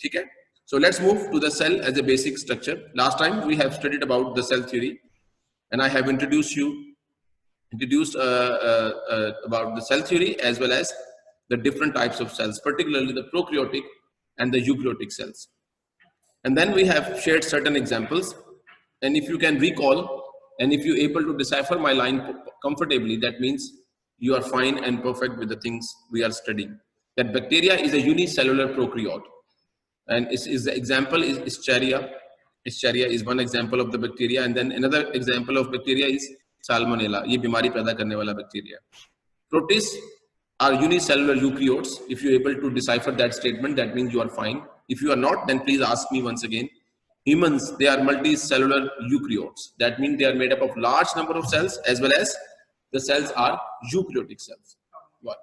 ठीक है? So let's move to the cell as a basic structure. Last time we have studied about the cell theory, and I have introduced about the cell theory as well as the different types of cells, particularly the prokaryotic and the eukaryotic cells. And then we have shared certain examples, and if you can recall and if you're able to decipher my line comfortably, that means you are fine and perfect with the things we are studying. That bacteria is a unicellular prokaryote. And the example is Escherichia. Escherichia is one example of the bacteria, and then another example of bacteria is Salmonella. ये बीमारी पैदा करने वाला bacteria. Protists are unicellular eukaryotes. If you're able to decipher that statement, that means you are fine. If you are not, then please ask me once again. Humans, they are multicellular eukaryotes. That means they are made up of large number of cells, as well as the cells are eukaryotic cells. What?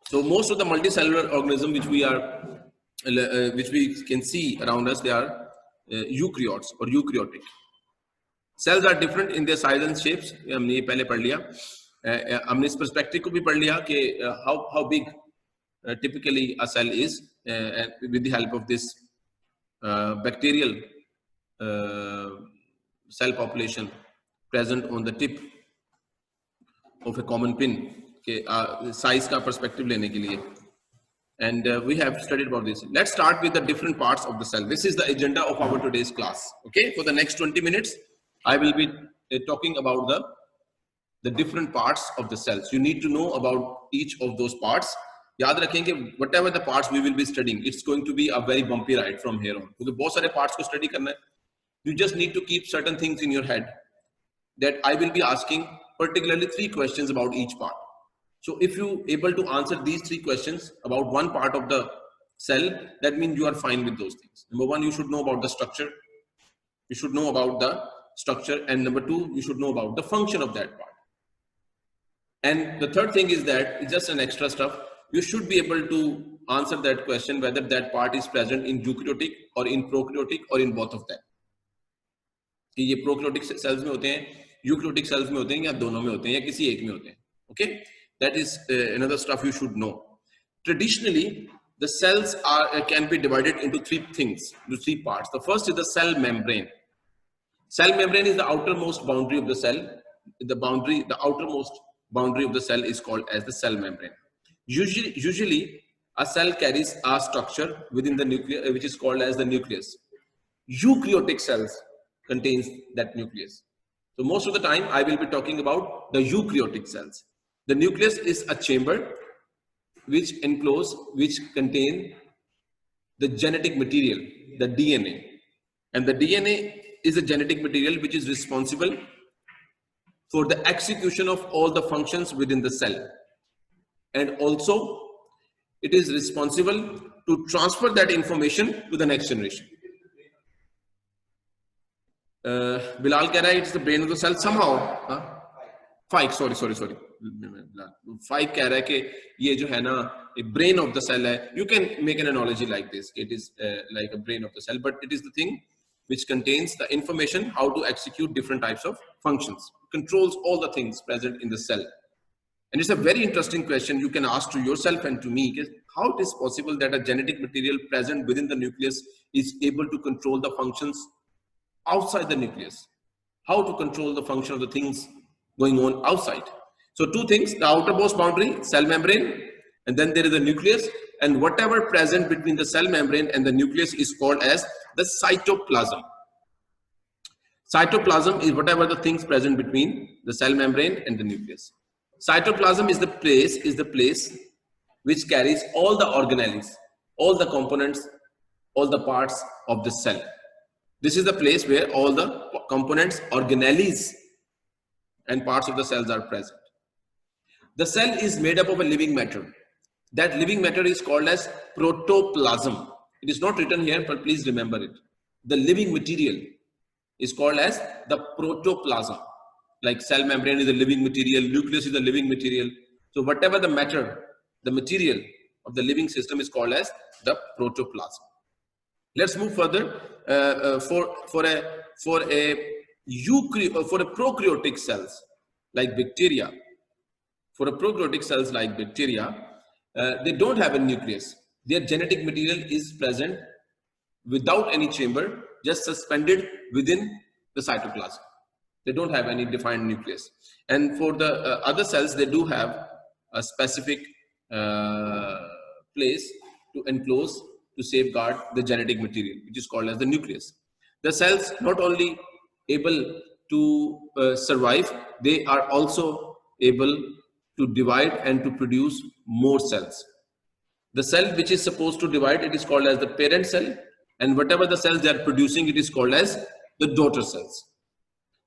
So most of the multicellular organisms which we can see around us, they are eukaryotes or eukaryotic. Cells are different in their size and shapes. हमने ये पहले पढ़ लिया. हमने इस perspective को भी पढ़ लिया कि how big typically a cell is, with the help of this bacterial cell population present on the tip of a common pin. Size का perspective लेने के लिए, and we have studied about this. Let's start with the different parts of the cell. This is the agenda of our today's class. Okay, for the next 20 minutes, I will be talking about the different parts of the cells. You need to know about each of those parts. याद रखें कि whatever the parts we will be studying, it's going to be a very bumpy ride from here on. क्योंकि बहुत सारे parts को study करना है. You just need to keep certain things in your head that I will be asking particularly 3 questions about each part. So if you able to answer these 3 questions about one part of the cell, that means you are fine with those things. Number 1, you should know about the structure. You should know about the structure. And number 2, you should know about the function of that part. And the third thing is that it's just an extra stuff. You should be able to answer that question whether that part is present in eukaryotic or in prokaryotic or in both of them. कि ये prokaryotic cells में होते हैं, eukaryotic cells में होते हैं, या दोनों में होते हैं, या किसी एक में होते हैं. Okay? That is another stuff you should know. Traditionally, the cells can be divided into 3 things, into 3 parts. The first is the cell membrane. Cell membrane is the outermost boundary of the cell. The outermost boundary of the cell is called as the cell membrane. Usually, a cell carries a structure within the nucleus, which is called as the nucleus. Eukaryotic cells contains that nucleus. So most of the time, I will be talking about the eukaryotic cells. The nucleus is a chamber which contain the genetic material, the DNA. And the DNA is a genetic material which is responsible for the execution of all the functions within the cell. And also, it is responsible to transfer that information to the next generation. Bilal keh raha hai, it's the brain of the cell somehow. Faik, sorry. Faik keh raha hai कि ये जो है ना, a brain of the cell है. You can make an analogy like this. It is like a brain of the cell, but it is the thing which contains the information how to execute different types of functions. Controls all the things present in the cell. And it's a very interesting question you can ask to yourself and to me. How it is possible that a genetic material present within the nucleus is able to control the functions outside the nucleus? How to control the function of the things going on outside? So 2 things, the outermost boundary, cell membrane, and then there is the nucleus, and whatever present between the cell membrane and the nucleus is called as the cytoplasm. Cytoplasm is whatever the things present between the cell membrane and the nucleus. Cytoplasm is the place which carries all the organelles, all the components, all the parts of the cell. This is the place where all the components, organelles, and parts of the cells are present. The cell is made up of a living matter. That living matter is called as protoplasm. It is not written here, but please remember it. The living material is called as the protoplasm. Like cell membrane is a living material, nucleus is a living material. So whatever the matter, the material of the living system is called as the protoplasm. Let's move further. For a prokaryotic cells like bacteria, they don't have a nucleus. Their genetic material is present without any chamber, just suspended within the cytoplasm. They don't have any defined nucleus. And for the other cells, they do have a specific place to enclose, to safeguard the genetic material, which is called as the nucleus. The cells not only able to survive, they are also able to divide and to produce more cells. The cell which is supposed to divide, it is called as the parent cell, and whatever the cells they are producing, it is called as the daughter cells.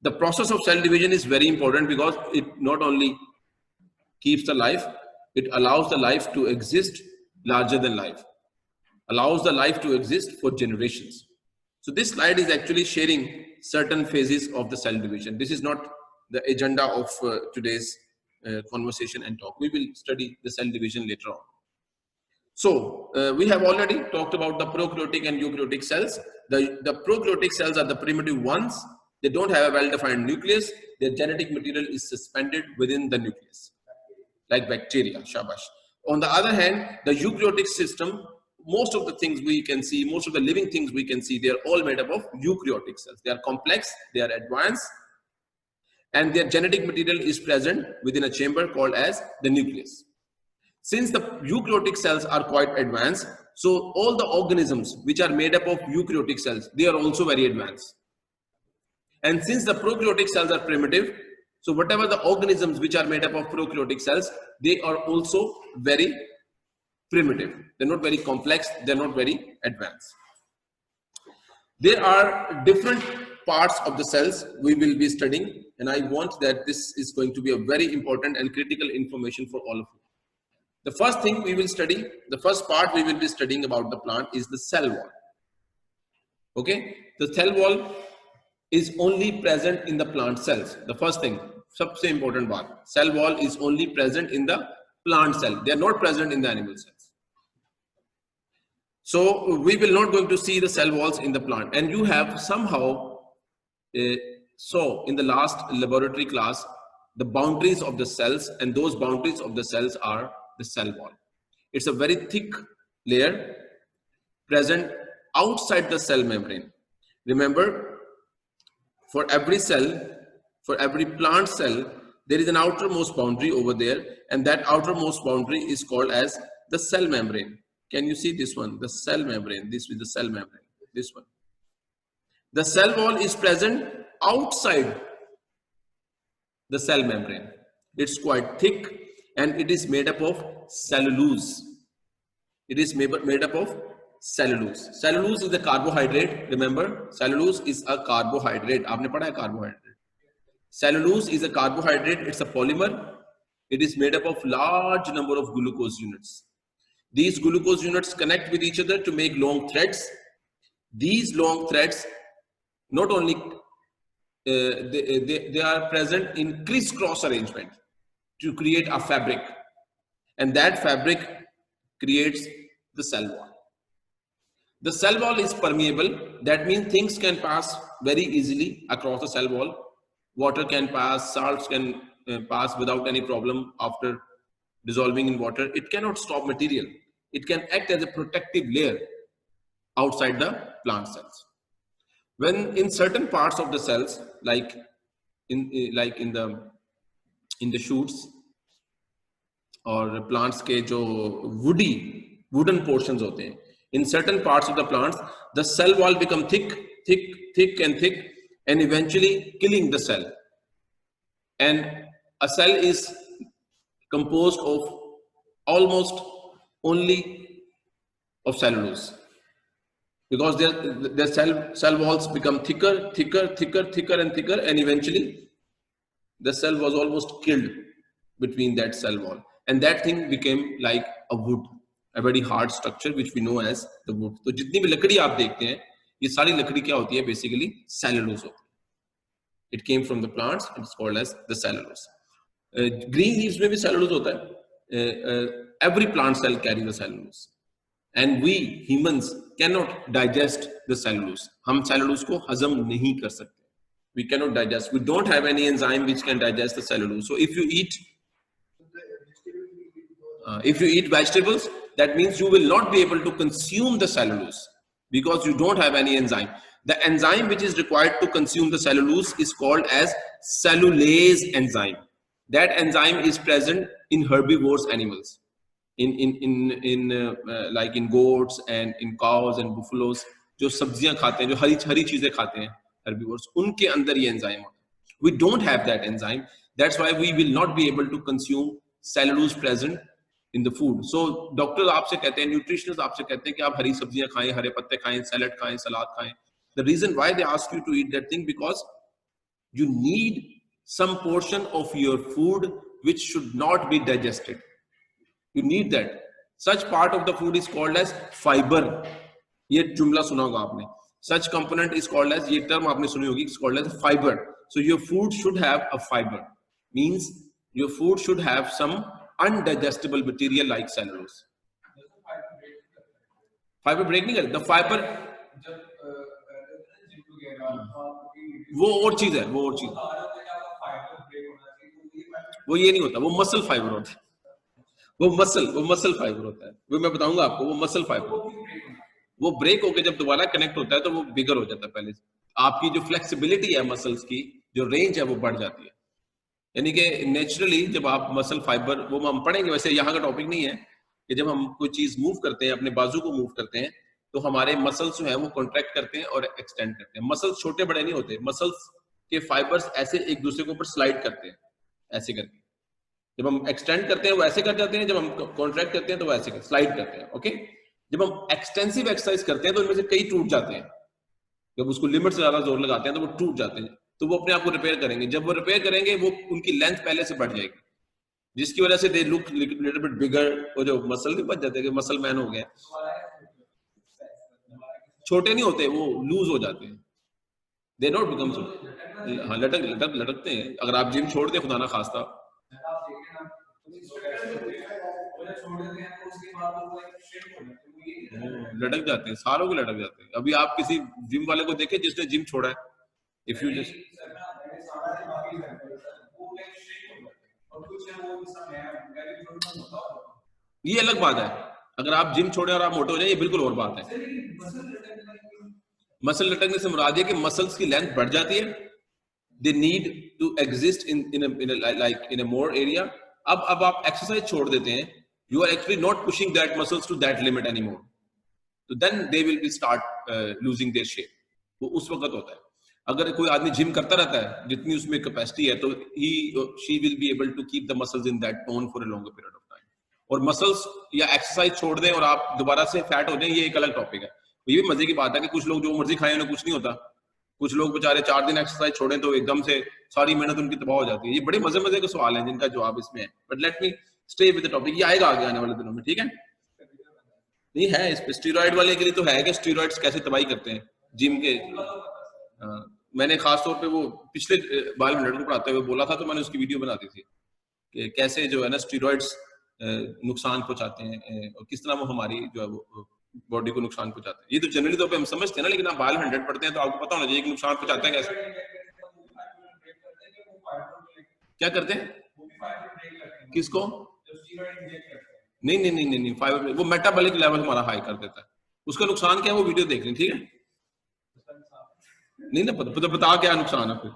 The process of cell division is very important because it not only keeps the life, it allows the life to exist larger than life, allows the life to exist for generations. So this slide is actually sharing certain phases of the cell division. This is not the agenda of today's conversation and talk. We will study the cell division later on. So we have already talked about the prokaryotic and eukaryotic cells. The prokaryotic cells are the primitive ones. They don't have a well-defined nucleus. Their genetic material is suspended within the nucleus, like bacteria, shabash. On the other hand, the eukaryotic system, most of the things we can see, most of the living things we can see, they are all made up of eukaryotic cells. They are complex, they are advanced, and their genetic material is present within a chamber called as the nucleus. Since the eukaryotic cells are quite advanced, so all the organisms which are made up of eukaryotic cells, they are also very advanced. And since the prokaryotic cells are primitive, so whatever the organisms which are made up of prokaryotic cells, they are also very primitive. They're not very complex, they're not very advanced. There are different parts of the cells we will be studying, and I want that this is going to be a very important and critical information for all of you. The first thing we will study, the first part we will be studying about the plant is the cell wall. Okay, the cell wall is only present in the plant cells. The first thing, सबसे important part, cell wall is only present in the plant cell. They are not present in the animal cells. So we will not going to see the cell walls in the plant. And you have somehow saw in the last laboratory class the boundaries of the cells, and those boundaries of the cells are the cell wall. It's a very thick layer present outside the cell membrane. Remember, for every cell, for every plant cell, there is an outermost boundary over there, and that outermost boundary is called as the cell membrane. Can you see this one? The cell membrane. This is the cell membrane. This one. The cell wall is present outside the cell membrane. It's quite thick, and it is made up of cellulose. It is made up of cellulose. Cellulose is a carbohydrate. Remember, cellulose is a carbohydrate. आपने पढ़ा है carbohydrate. Cellulose is a carbohydrate. It's a polymer. It is made up of large number of glucose units. These glucose units connect with each other to make long threads. These long threads not only they are present in crisscross arrangement to create a fabric, and that fabric creates the cell wall. The cell wall is permeable. That means things can pass very easily across the cell wall. Water can pass, salts can pass without any problem after dissolving in water. It cannot stop material. It can act as a protective layer outside the plant cells. When in certain parts of the cells, like in the shoots or plants के जो wooden portions होते हैं, in certain parts of the plants, the cell wall become thick, and eventually killing the cell. And a cell is composed of almost only of cellulose, because their cell walls become thicker, and eventually the cell was almost killed between that cell wall, and that thing became like a wood, a very hard structure which we know as the wood. तो जितनी भी लकड़ी आप देखते हैं, ये सारी लकड़ी क्या होती है? Basically cellulose होती है. It came from the plants. It's called as the cellulose. Green leaves में भी cellulose होता है. Every plant cell carries the cellulose, and we humans cannot digest the cellulose. हम cellulose को हजम नहीं कर सकते. We cannot digest. We don't have any enzyme which can digest the cellulose. So if you eat, If you eat vegetables, that means you will not be able to consume the cellulose because you don't have any enzyme. The enzyme which is required to consume the cellulose is called as cellulase enzyme. That enzyme is present in herbivorous animals, like in goats and in cows and buffaloes. जो सब्जियां खाते हैं, जो हरी हरी चीजें खाते हैं herbivores, उनके अंदर ये enzyme होता है. We don't have that enzyme. That's why we will not be able to consume cellulose present in the food. So doctor आपसे कहते हैं, न्यूट्रिशनिस्ट आपसे कहते हैं कि आप हरी सब्जियां खाएं, हरे पत्ते खाएं, सैलड खाएं, सलाद खाएं. The reason why they ask you to eat that thing, because you need some portion of your food which should not be digested. You need that. Such part of the food is called as fiber. ये जुमला सुना होगा आपने. Such component is called as, ये term आपने सुनी होगी, it's called as fiber. So your food should have a fiber. Means your food should have some undigestible material like cellulose. Fiber break नहीं करता. The fiber वो और चीज है, वो और चीज. वो ये नहीं होता, वो मसल फाइबर होता है. वो मसल फाइबर होता है. वो मैं बताऊंगा आपको. वो मसल फाइबर वो ब्रेक होकर जब दोबारा कनेक्ट होता है तो वो बिगर हो जाता है. पहले आपकी जो फ्लेक्सिबिलिटी है मसल्स की, जो रेंज है वो बढ़ जाती है. यानी कि नेचुरली जब आप मसल फाइबर, वो हम पढ़ेंगे, वैसे यहाँ का टॉपिक नहीं है, कि जब हम कोई चीज मूव करते हैं, अपने बाजू को मूव करते हैं, तो हमारे मसल्स जो है वो कॉन्ट्रैक्ट करते हैं और एक्सटेंड करते हैं. मसल्स छोटे बड़े नहीं होते. मसल्स के फाइबर्स ऐसे एक दूसरे के ऊपर स्लाइड करते हैं, ऐसे करके. जब हम एक्सटेंड करते हैं वो ऐसे कर जाते हैं, जब हम कॉन्ट्रैक्ट करते हैं तो वो ऐसे स्लाइड करते हैं. ओके. जब हम एक्सटेंसिव एक्सरसाइज करते हैं तो उनमें से कई टूट जाते हैं. जब उसको लिमिट से ज्यादा जोर लगाते हैं तो वो टूट जाते हैं. तो वो अपने आप को रिपेयर करेंगे. जब वो रिपेयर करेंगे, वो उनकी लेंथ पहले से बढ़ जाएगी, जिसकी वजह से दे लुक लिटिल बिट बिगर. वो जो मसल नहीं बच जाते कि मसल मैन हो गया. छोटे नहीं होते, वो लूज हो जाते हैं. They not become so. हाँ, लटकते हैं. अगर आप जिम छोड़ दें, खुदा ना खास्ता, लटक जाते हैं. सालों के लटक जाते हैं. अभी आप किसी जिम वाले को देखें जिसने जिम छोड़ा है, इफ यू जस्ट, ये अलग बात है. अगर आप जिम छोड़े और आप मोटे हो जाए, ये बिल्कुल और बात है. मसल लटकने से मुराद है कि मसल्स की लेंथ बढ़ जाती है. They need to exist in a more area. अब आप एक्सरसाइज छोड़ देते हैं, you are actually not pushing that muscles to that limit anymore. So then they will be start losing their shape. वो उस वक्त होता है. अगर कोई आदमी जिम करता रहता है, जितनी उसमें कैपेसिटी है, तो she will be able to keep the muscles in that tone for a longer period of time. और मसल्स या एक्सरसाइज छोड़ दें और आप दोबारा से फैट हो जाएं, ये एक अलग टॉपिक है. ये भी मजे की बात है कि कुछ लोग जो मर्जी खाएं, उन्हें कुछ नहीं होता. कुछ लोग बेचारे 4 दिन एक्सरसाइज छोड़ें तो एकदम से सारी मेहनत उनकी तबाह हो जाती है. ये बड़े मजे के सवाल हैं जिनका जवाब इसमें है. But let me stay with the topic. ये आएगा आगे आने वाले दिनों में, ठीक है. नहीं है इस पे स्टीरॉइड वाले के लिए तो है कि स्टीरॉइड्स कैसे तबाही करते हैं जिम के. मैंने खास तौर पे वो पिछले बायोलॉजी को पढ़ाते हुए बोला था, तो मैंने उसकी वीडियो बना दी थी कि कैसे जो है ना स्टीरॉइड्स नुकसान पहुंचाते हैं और किस तरह वो हमारी जो है वो बॉडी को नुकसान पहुंचाते हैं. ये तो जनरली तौर पे हम समझते हैं ना, लेकिन आप बायोलॉजी 100 पढ़ते हैं तो आपको पता होना चाहिए कि नुकसान पहुंचाते हैं कैसे. क्या करते हैं? किसको? नहीं, फाइबर वो मेटाबॉलिक लेवल हमारा हाई कर देता है. उसका नुकसान क्या है वो वीडियो देख लें, ठीक है. नहीं ना पता बता क्या नुकसान है फिर.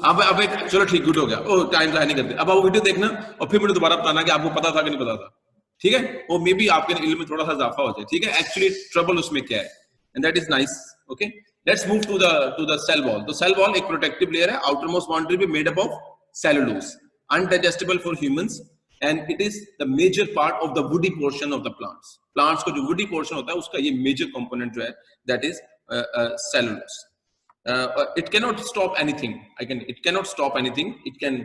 अब एक चलो ठीक गुड हो गया. ओ टाइम ज़ाया नहीं करते. अब आप वीडियो देखना और फिर मुझे दोबारा बताना कि आपको पता था कि नहीं पता था, ठीक है. और मे बी आपके इल्म में थोड़ा सा इजाफा हो जाए, ठीक है. एक्चुअली ट्रबल उसमें क्या है, and that is nice. Okay, let's move to the cell wall. तो सेल वॉल एक प्रोटेक्टिव लेयर है. आउटर मोस्ट बाउंड्री भी made up of cellulose, undigestible for humans, and it is the major part of the woody portion of the plants. Plants को जो woody portion होता है उसका ये major component जो है, that is cellulose. It cannot stop anything. It cannot stop anything. It can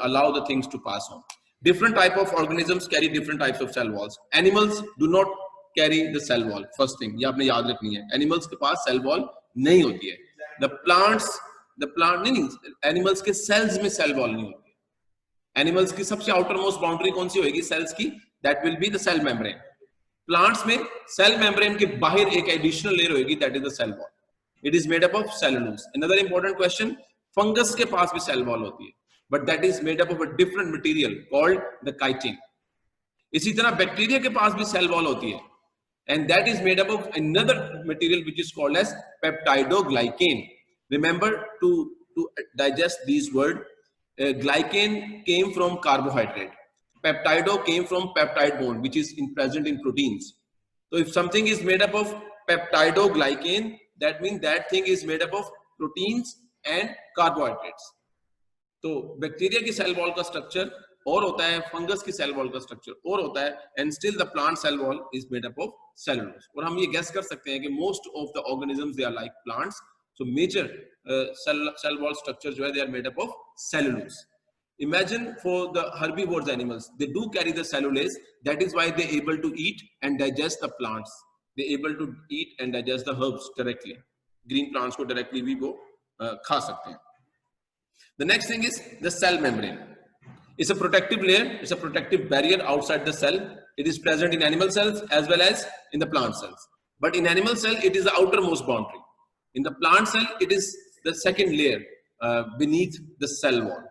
allow the things to pass on. Different type of organisms carry different types of cell walls. Animals do not carry the cell wall. First thing ये आपने याद रखनी है. Animals के पास cell wall नहीं होती है. The plant नहीं, एनिमल्स के सेल्स में सेल वॉल नहीं होती. एनिमल्स की सबसे आउटर मोस्ट बाउंड्री कौन सी होगी सेल्स की? That will be the cell membrane. Plants में सेल मेम्ब्रेन के बाहर एक एडिशनल लेयर होगी, that is the cell wall. It is made up of cellulose. Another important question, fungus के पास भी सेल वॉल होती है, but that is made up of a different material called the chitin. इसी तरह bacteria के पास भी सेल वॉल होती है, and that is made up of another material which is called as peptidoglycan. Remember to digest these words. Glycan came from carbohydrate. Peptido came from peptide bond, which is present in proteins. So if something is made up of peptidoglycan, that means that thing is made up of proteins and carbohydrates. तो bacteria की cell wall का structure और होता है, fungus की cell wall का structure और होता है, and still the plant cell wall is made up of cellulose. और हम ये गेस कर सकते हैं कि most of the organisms they are like plants, so major cell wall structure जो है they are made up of cellulose. Imagine for the herbivores animals, they do carry the cellulase. That is why they able to eat and digest the plants. They able to eat and digest the herbs directly. Green plants को directly भी वो खा सकते हैं. The next thing is the cell membrane. It's a protective layer. It's a protective barrier outside the cell. It is present in animal cells as well as in the plant cells. But in animal cell, it is the outermost boundary. In the plant cell, it is the second layer beneath the cell wall.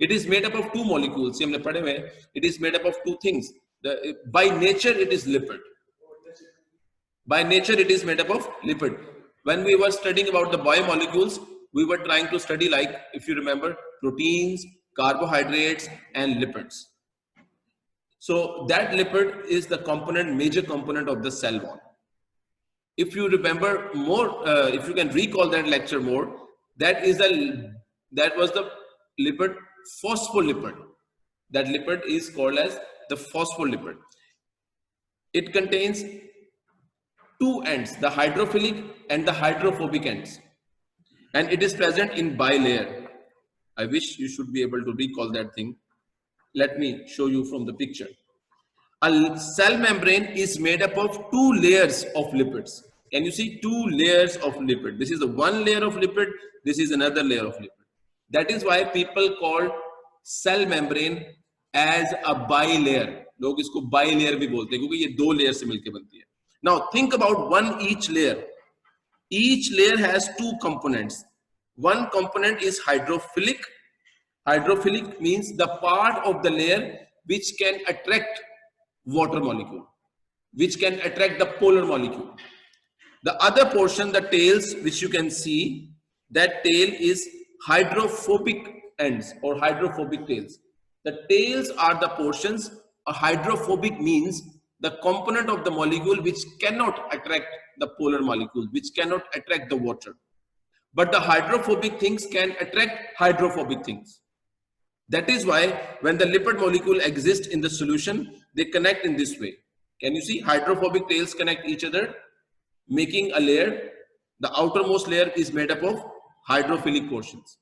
It is made up of two molecules. It is made up of two things. By nature, it is lipid. By nature, it is made up of lipid. When we were studying about the biomolecules, we were trying to study, like, if you remember, proteins, carbohydrates, and lipids. So that lipid is the component, major component of the cell wall. If you remember more, if you can recall that lecture more, that was the lipid phospholipid. That lipid is called as the phospholipid. It contains two ends, the hydrophilic and the hydrophobic ends. And it is present in bilayer. I wish you should be able to recall that thing. Let me show you from the picture. A cell membrane is made up of two layers of lipids. Can you see two layers of lipid? This is the one layer of lipid. This is another layer of lipid. That is why people call cell membrane as a bilayer. लोग इसको bilayer भी बोलते हैं क्योंकि ये दो layer से मिलकर बनती है. Now think about one each layer. Each layer has two components. One component is hydrophilic. Hydrophilic means the part of the layer which can attract water molecule, which can attract the polar molecule. The other portion, the tails, which you can see, that tail is hydrophobic ends or hydrophobic tails. The tails are the portions. A hydrophobic means the component of the molecule which cannot attract the polar molecule, which cannot attract the water. But the hydrophobic things can attract hydrophobic things. That is why when the lipid molecule exists in the solution, they connect in this way. Can you see? Hydrophobic tails connect each other, making a layer. The outermost layer is made up of hydrophilic portions.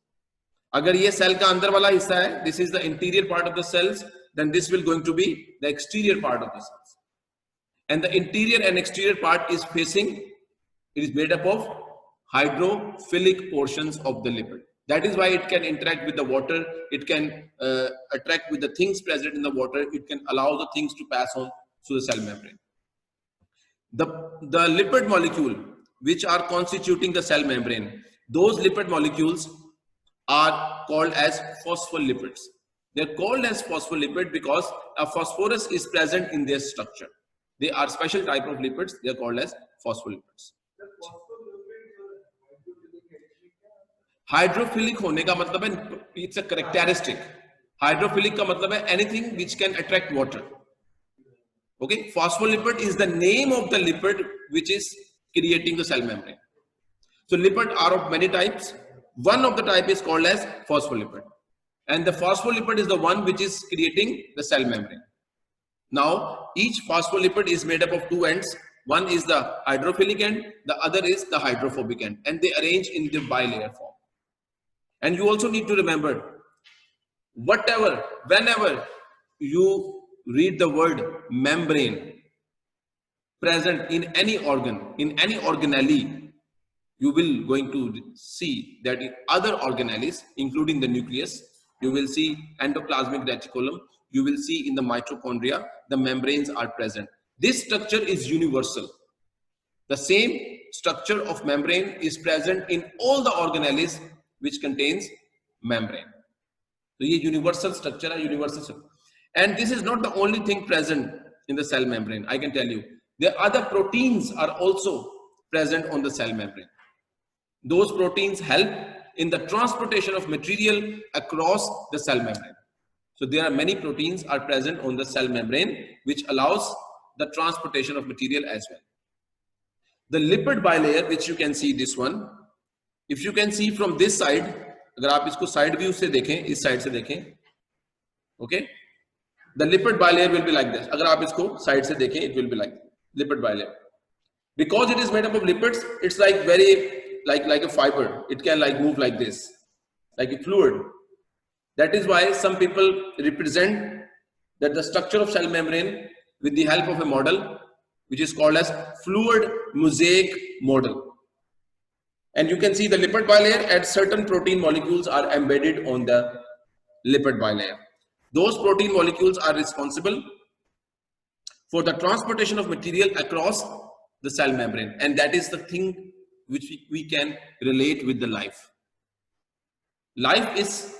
अगर ये cell का अंदर वाला हिस्सा है, this is the interior part of the cells, then this will going to be the exterior part of the cells. And the interior and exterior part is facing, it is made up of hydrophilic portions of the lipid. That is why it can interact with the water, it can attract with the things present in the water, it can allow the things to pass on through the cell membrane. The lipid molecule which are constituting the cell membrane, those lipid molecules are called as phospholipids. They are called as phospholipid because a phosphorus is present in their structure. They are special type of lipids, they are called as phospholipids. Hydrophilic होने का मतलब है it's a characteristic. Hydrophilic का मतलब है anything which can attract water. Okay, phospholipid is the name of the lipid which is creating the cell membrane. So lipid are of many types. One of the type is called as phospholipid, and the phospholipid is the one which is creating the cell membrane. Now each phospholipid is made up of two ends. One is the hydrophilic end, the other is the hydrophobic end, and they arrange in the bilayer form. And you also need to remember, whenever you read the word membrane present in any organ, in any organelle, you will going to see that in other organelles, including the nucleus, you will see endoplasmic reticulum, you will see in the mitochondria, the membranes are present. This structure is universal. The same structure of membrane is present in all the organelles which contains membrane. So ये universal structure है, universal structure. And this is not the only thing present in the cell membrane. I can tell you, the other proteins are also present on the cell membrane. Those proteins help in the transportation of material across the cell membrane. So there are many proteins are present on the cell membrane which allows the transportation of material as well. The lipid bilayer, which you can see this one, if you can see from this side, अगर आप इसको side view से देखें, इस side से देखें, okay, the lipid bilayer will be like this. अगर आप इसको side से देखें, it will be like lipid bilayer. Because it is made up of lipids, it's like very like a fiber. It can like move like this, like a fluid. That is why some people represent that the structure of cell membrane with the help of a model which is called as fluid mosaic model. And you can see the lipid bilayer and certain protein molecules are embedded on the lipid bilayer. Those protein molecules are responsible for the transportation of material across the cell membrane, and that is the thing which we can relate with the life. Life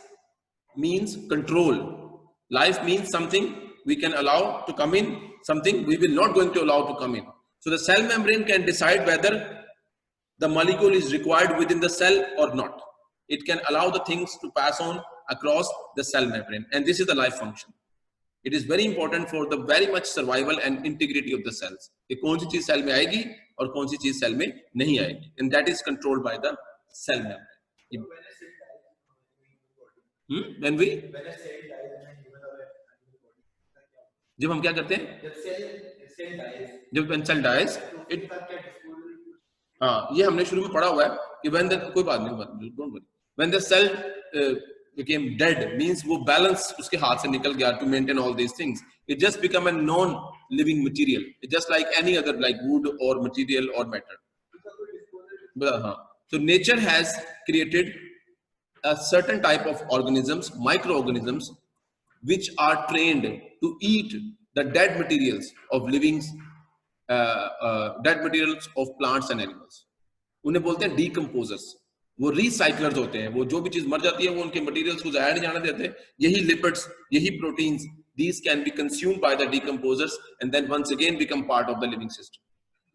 means control. Life means something we can allow to come in, something we will not going to allow to come in. So the cell membrane can decide whether the molecule is required within the cell or not. It can allow the things to pass on across the cell membrane, and this is the life function. It is very important for the very much survival and integrity of the cells. कि कौन सी चीज cell में आएगी और कौन सी चीज cell में नहीं आएगी, and that is controlled by the cell membrane. When जब हम क्या करते हैं, जब when cell dies, it, हाँ, ये हमने शुरू में पढ़ा हुआ है कि when the, कोई बात नहीं, don't worry, when the cell became dead means वो balance उसके हाथ से निकल गया to maintain all these things. It just become a non-living material. It's just like any other like wood or material or matter. So nature has created a certain type of organisms, microorganisms, which are trained to eat the dead materials of living, dead materials of plants and animals. उन्हें बोलते हैं decomposers. वो recyclers होते हैं. वो जो भी चीज मर जाती है वो उनके materials को ज़ाया नहीं जाने देते. यही lipids, यही proteins, these can be consumed by the decomposers and then once again become part of the living system.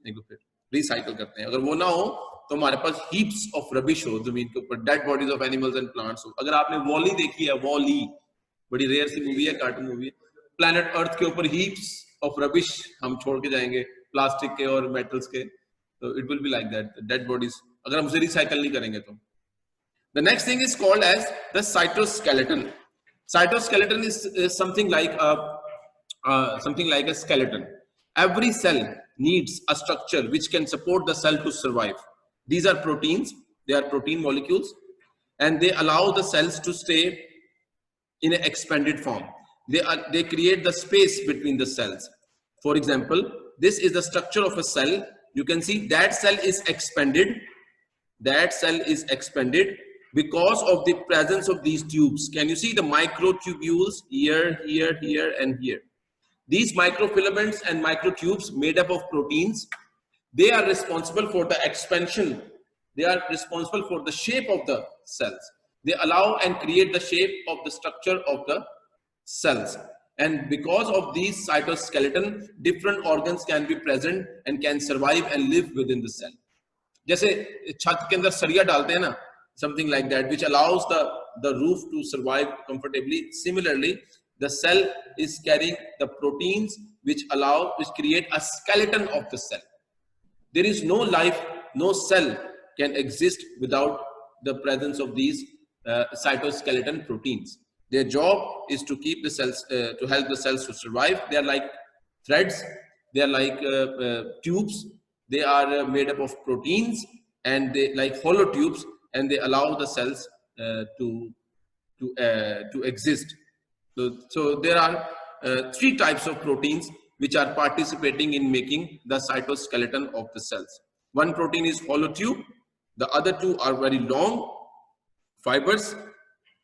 देखो फिर recycle करते हैं. अगर वो ना हो तो हमारे पास heaps of rubbish हो जमीन के ऊपर, dead bodies of animals and plants हो. अगर आपने वॉली देखी है, वॉली बड़ी रेयर सी मूवी है, कार्टून मूवी है, प्लैनेट अर्थ के ऊपर heaps of rubbish हम छोड़ के जाएंगे, प्लास्टिक के और मेटल्स के. So it will be like that, dead bodies, अगर हम उसे recycle नहीं करेंगे तो. The next thing is called as the cytoskeleton. Cytoskeleton is something like a skeleton. Every cell needs a structure which can support the cell to survive. These are proteins, they are protein molecules, and they allow the cells to stay in an expanded form. They create the space between the cells. For example, this is the structure of a cell. You can see that cell is expanded. That cell is expanded because of the presence of these tubes. Can you see the microtubules here, here, here, and here? These microfilaments and microtubes made up of proteins, they are responsible for the expansion. They are responsible for the shape of the cells. They allow and create the shape of the structure of the cells. And because of these cytoskeleton, different organs can be present and can survive and live within the cell. जैसे छत के अंदर सरिया डालते हैं ना, something like that, which allows the roof to survive comfortably. Similarly, the cell is carrying the proteins which create a skeleton of the cell. There is no life, no cell can exist without the presence of these cytoskeleton proteins. Their job is to keep the cells, to help the cells to survive. They are like threads, they are like tubes. They are made up of proteins and they like hollow tubes, and they allow the cells to exist. So there are three types of proteins which are participating in making the cytoskeleton of the cells. One protein is hollow tube. The other two are very long fibers,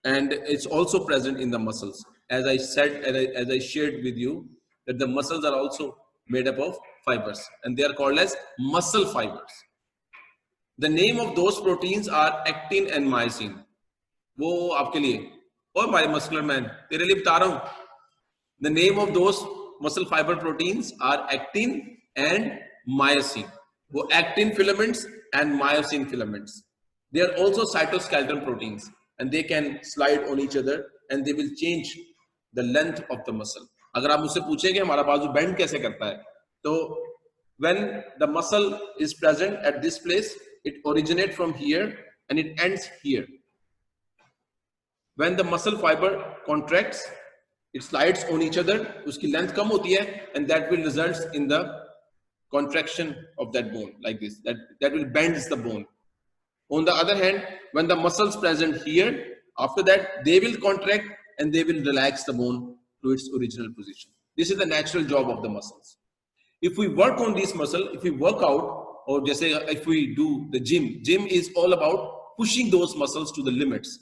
and it's also present in the muscles. As I said, as I shared with you, that the muscles are also made up of fibers, and they are called as muscle fibers. The name of those proteins are actin and myosin. वो आपके लिए और my muscular man तेरे लिए बता रहा हूँ. The name of those muscle fiber proteins are actin and myosin. वो actin filaments and myosin filaments. They are also cytoskeleton proteins, and they can slide on each other and they will change the length of the muscle. अगर आप मुझसे पूछें कि हमारा बाजू bend कैसे करता है, तो when the muscle is present at this place, it originates from here and it ends here. When the muscle fiber contracts, it slides on each other, उसकी length कम होती है, and that will result in the contraction of that bone like this. That will bends the bone. On the other hand, when the muscles present here, after that they will contract and they will relax the bone to its original position. This is the natural job of the muscles. If we work on this muscle, if we work out, or just say if we do the gym is all about pushing those muscles to the limits.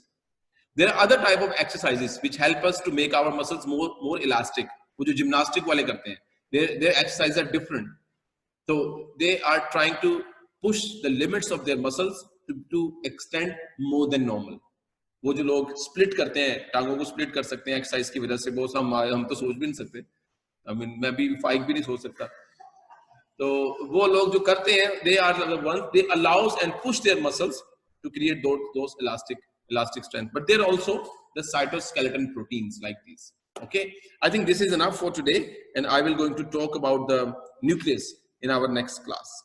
There are other type of exercises which help us to make our muscles more elastic. वो जो gymnastic वाले करते हैं, their exercises are different. So they are trying to push the limits of their muscles to extend more than normal. वो जो लोग split करते हैं, टांगों को split कर सकते हैं exercise की वजह से, वो हम तो सोच भी नहीं सकते. I mean, मैं भी 5 भी नहीं सोच सकता. तो वो लोग जो करते हैं, they are the ones, they allows and push their muscles to create those elastic strength. But there are also the cytoskeleton proteins like these. Okay, I think this is enough for today, and I will going to talk about the nucleus in our next class.